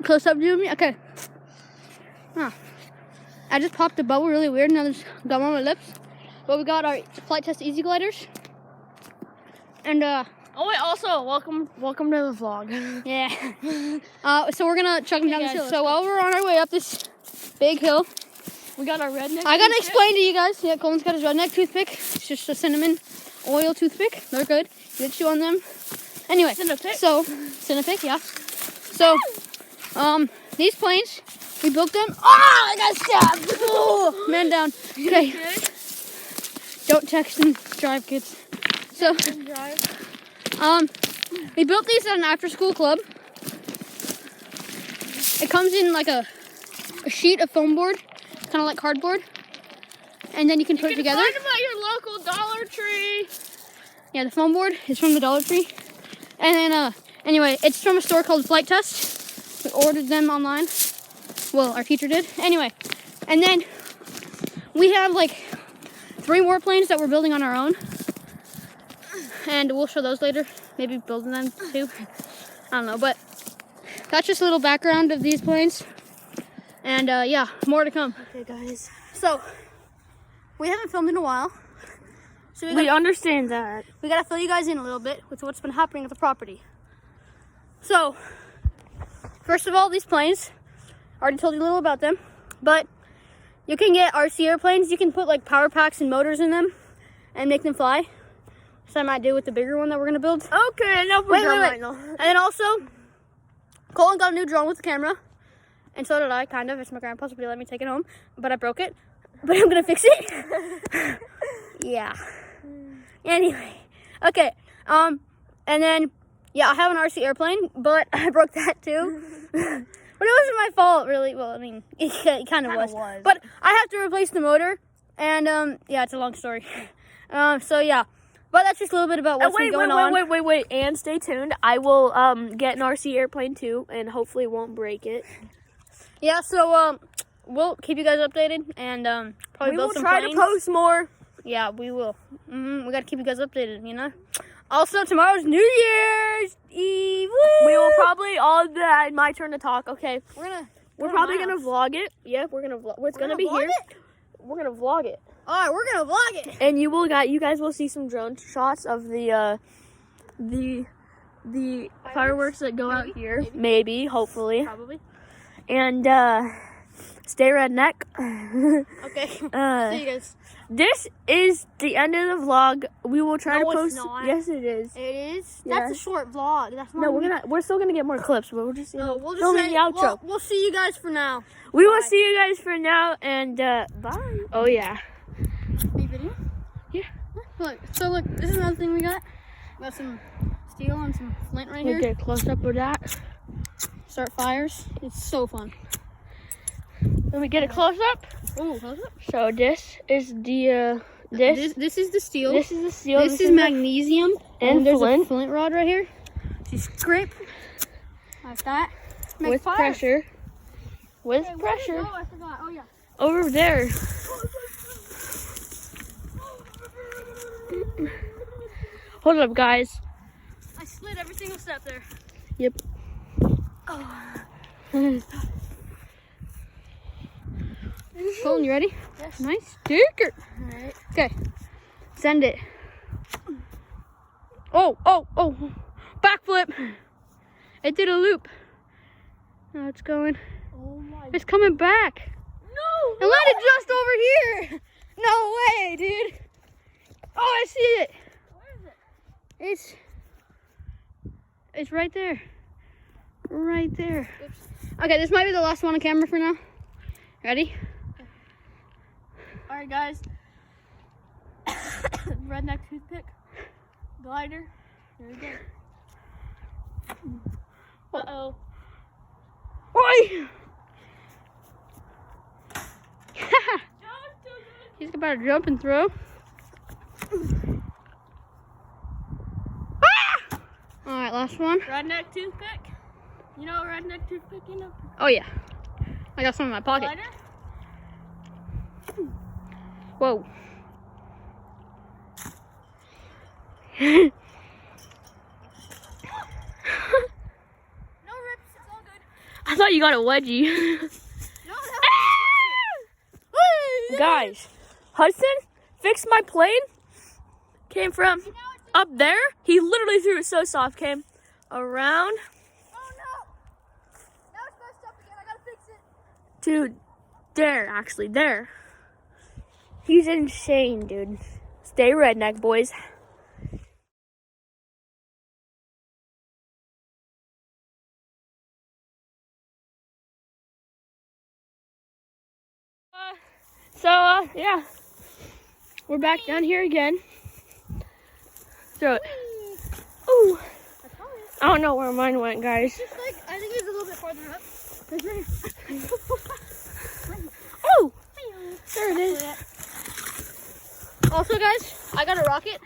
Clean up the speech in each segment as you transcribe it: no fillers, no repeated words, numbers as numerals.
close up view of me? Okay. Huh. I just popped a bubble really weird. Now there's gum on my lips. But we got our flight test easy gliders. And oh wait, also welcome to the vlog. yeah. So we're gonna chuck them down this hill. So go. while we're on our way up this big hill, We got our redneck. I gotta explain to you guys. Yeah, Colin's got his redneck toothpick. It's just a cinnamon oil toothpick. They're good. You get chew on them. Anyway, Cinepick, yeah. So, these planes, we built them. Oh, I got stabbed. Oh, man down. Okay. Don't text and drive, kids. So, we built these at an after-school club. It comes in like a sheet of foam board, kind of like cardboard, and then you can put it together. You can find them at your local Dollar Tree. Yeah, the foam board is from the Dollar Tree. And then, anyway, it's from a store called Flight Test. We ordered them online. Well, our teacher did. Anyway, and then we have like 3 more planes that we're building on our own. And we'll show those later. Maybe building them too. I don't know, but that's just a little background of these planes. And yeah, more to come. Okay, guys. So, we haven't filmed in a while. So We understand that. we gotta fill you guys in a little bit with what's been happening at the property. So, first of all, these planes, I already told you a little about them, but you can get RC airplanes. You can put like power packs and motors in them and make them fly. So I might do with the bigger one that we're gonna build. Okay, no problem. Wait. And then also, Colin got a new drone with the camera, and so did I, kind of. It's my grandpa's, but he let me take it home, but I broke it. But I'm gonna fix it. Yeah. Anyway, okay. And then, yeah, I have an RC airplane, but I broke that too. But it wasn't my fault, really. Well, I mean, it kind of was. But I have to replace the motor, and yeah, it's a long story. So yeah, but that's just a little bit about what's been going on. Wait, and stay tuned. I will get an RC airplane too, and hopefully won't break it. Yeah, so we'll keep you guys updated, and probably build some planes. We will try to post more. Yeah, we will. We gotta keep you guys updated, you know. Also, tomorrow's New Year's Eve. Woo! We will probably all that. My turn to talk. Okay, we're probably gonna gonna vlog it. Yeah, we're gonna vlog. It's gonna be here. We're gonna vlog it. All right, we're gonna vlog it. And you guys will see some drone shots of the fireworks that go out here. Maybe, hopefully. Probably. And stay redneck. Okay. See you guys. This is the end of the vlog. We will try to No, it's post. not. Yes, it is. It is. Yeah. That's a short vlog. That's not. No, we're still gonna get more clips, but we're just No, we'll just filming say, the outro. We'll see you guys for now. We will Bye. see you guys for now, and bye. Oh yeah. Are you video? Yeah. Look. So look, this is another thing we got. We got some steel and some flint right We'll here. get a close up of that. Start fires. It's so fun. Let me get a close up. Oh, close up. So this is the This is the steel. This is the steel. This is magnesium. And there's flint. a flint rod right here. So you scrape like that. Make With fire. pressure. With Hey, where did it pressure. go? I forgot. Oh yeah. Over there. Hold up, guys. I slid every single step there. Yep. Colin, you ready? Yes. Nice sticker. Alright. Okay. Send it. Oh. Backflip. It did a loop. Now it's going. Oh my. It's coming back. No. It landed just over here. No way, dude. Oh, I see it. Where is it? It's right there. Right there. Oops. Okay, this might be the last one on camera for now. Ready? Alright, guys. Redneck toothpick. Glider. Here we go. Uh-oh. Oi! He's about to jump and throw. Ah! Alright, last one. Redneck toothpick. You know redneck toothpick, you know? Oh yeah. I got some in my pocket. Glider? Whoa. No rips, it's all good. I I thought you got a wedgie. No, Guys, Hudson fixed my plane. Came from up there. He literally threw it so soft. Came around. Oh no! Now it's messed up again. I gotta fix it. Dude, there, actually, there. He's insane, dude. Stay redneck, boys. Yeah. We're back down here again. Throw it. Ooh. I don't know where mine went, guys. Just like, I think it's a little bit farther up. Oh! There it is. Also, guys, I got a rocket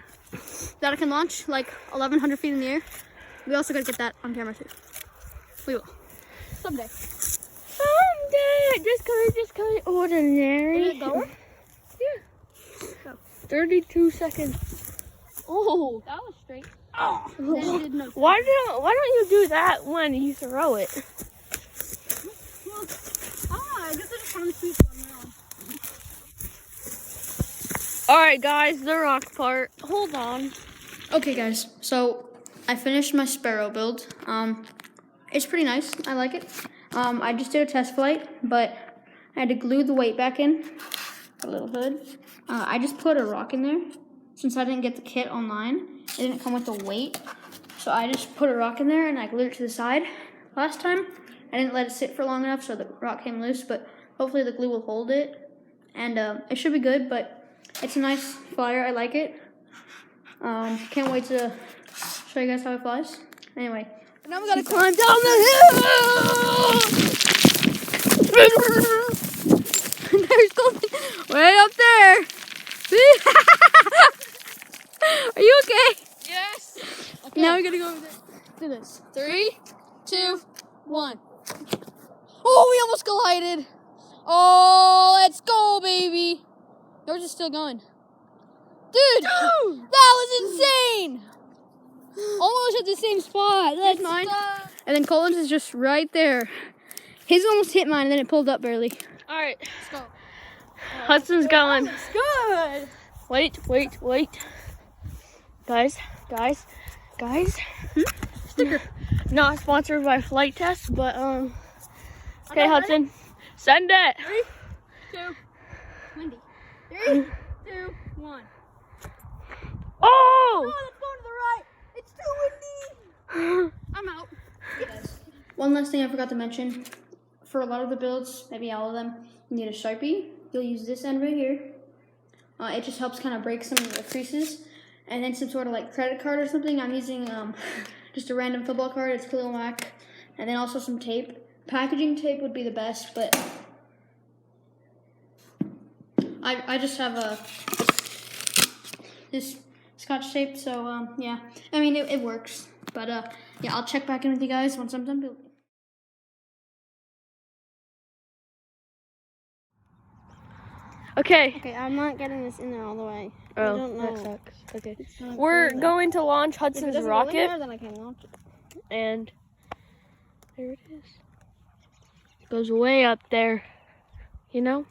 that I can launch like 1,100 feet in the air. We also gotta get that on camera too. We will. Someday. Someday. Just cause ordinary. Is it going? Yeah. Go. 32 seconds. Oh. That was straight. Oh. Then did no. Why don't you do that when you throw it? Well, I guess I just found the sweet spot. All right, guys, the rock part. Hold on. Okay, guys. So I finished my Sparrow build. It's pretty nice. I like it. I just did a test flight, but I had to glue the weight back in. A little hood. I just put a rock in there. Since I didn't get the kit online, it didn't come with the weight. So I just put a rock in there and I glued it to the side. Last time, I didn't let it sit for long enough, so the rock came loose, but hopefully the glue will hold it. And it should be good, but it's a nice flyer. I like it. Can't wait to show you guys how it flies. Anyway, now we gotta climb down the hill! There's Colton way up there. Are you okay? Yes. Okay. Now we gotta go over there. Do this. 3, 2, 1. Oh, we almost collided. Oh, let's go, baby. Yours is still going. Dude, that was insane. Almost at the same spot. That's mine. And then Colin's is just right there. His almost hit mine, and then it pulled up barely. All right. Let's go. Hudson's going. That's good. Wait. Guys. Sticker. Not sponsored by Flight Test, but Okay, Okay, Hudson, send it. 3, 2, windy. 3, 2, 1. Oh! Oh, let's go to the right. It's too windy. I'm out. One last thing I forgot to mention. For a lot of the builds, maybe all of them, you need a Sharpie. You'll use this end right here. It just helps kind of break some of the creases. And then some sort of like credit card or something. I'm using just a random football card. It's Khalil Mack. And then also some tape. Packaging tape would be the best, but I just have this Scotch tape, so yeah. I mean, it works. But yeah, I'll check back in with you guys once I'm done building. Okay. Okay, I'm not getting this in there all the way. Oh, I don't know. that sucks. Okay. We're going to launch Hudson's rocket. Then I can't launch it. And there it is. It goes way up there. You know?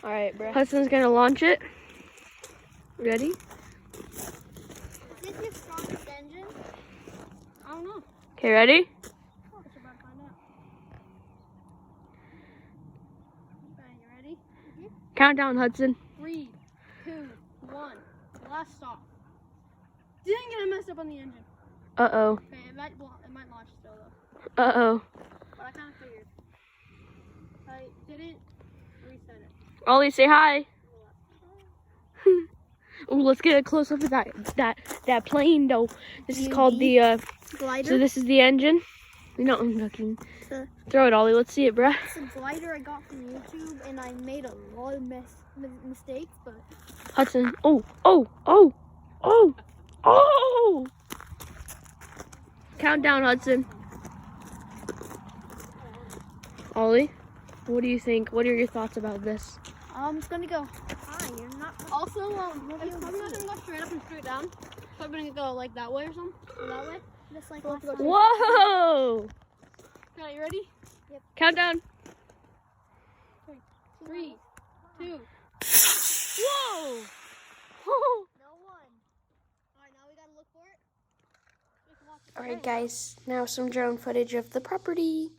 Alright, bro. Hudson's gonna launch it. Ready? Is this your strongest engine? I don't know. Okay, ready? Oh, it's about to find out. Okay, you ready? Countdown, Hudson. 3, 2, 1. Last stop. Dang it, I messed up on the engine. Uh-oh. Okay, it might launch still though. Uh-oh. But I kind of figured. I didn't reset it. Ollie, say hi. Oh, let's get a close up of that plane though. This is called the Glider? so this is the engine. No, I'm looking. Throw it, Ollie. Let's see it, bruh. It's a glider I got from YouTube, and I made a lot of mistakes, but Hudson. Oh. Countdown, Hudson. Ollie, what do you think? What are your thoughts about this? it's gonna go high. You're not. Also, it's probably not gonna go straight up and straight down. It's probably gonna go like that way or something. Or that way. Just like last time. Whoa! Scott, you ready? Yep. Countdown. 3, 2. Whoa! No one. Alright, now we gotta look for it. Alright guys, now some drone footage of the property.